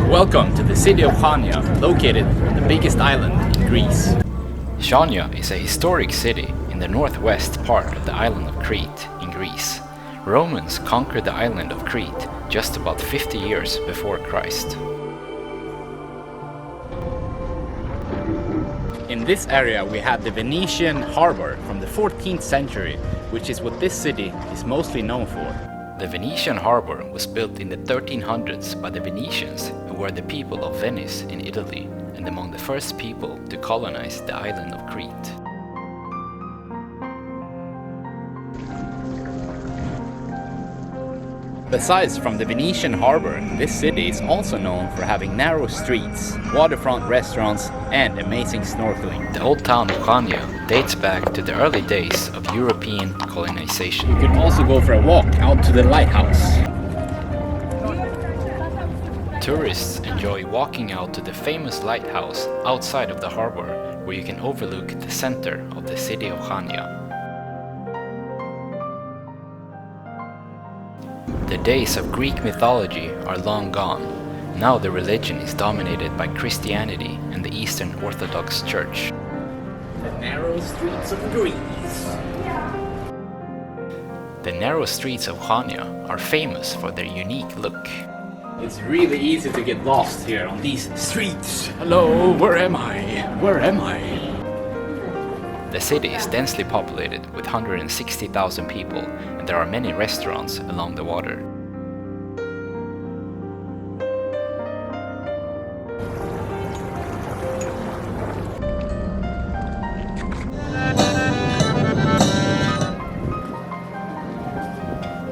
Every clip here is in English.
Welcome to the city of Chania, located on the biggest island in Greece. Chania is a historic city in the northwest part of the island of Crete in Greece. Romans conquered the island of Crete just about 50 years before Christ. In this area we have the Venetian harbor from the 14th century, which is what this city is mostly known for. The Venetian harbor was built in the 1300s by the Venetians, who were the people of Venice in Italy and among the first people to colonize the island of Crete. Besides from the Venetian harbor, this city is also known for having narrow streets, waterfront restaurants and amazing snorkeling. The old town of Chania dates back to the early days of European colonization. You can also go for a walk out to the lighthouse. Tourists enjoy walking out to the famous lighthouse outside of the harbor, where you can overlook the center of the city of Chania. The days of Greek mythology are long gone. Now the religion is dominated by Christianity and the Eastern Orthodox Church. The narrow streets of Greece. The narrow streets of Chania are famous for their unique look. It's really easy to get lost here on these streets. Hello, where am I? Where am I? The city is densely populated with 160,000 people, and there are many restaurants along the water.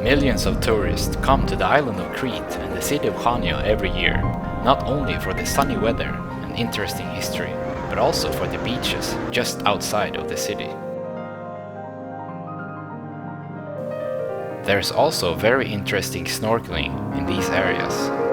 Millions of tourists come to the island of Crete and the city of Chania every year, not only for the sunny weather and interesting history, but also for the beaches just outside of the city. There's also very interesting snorkeling in these areas.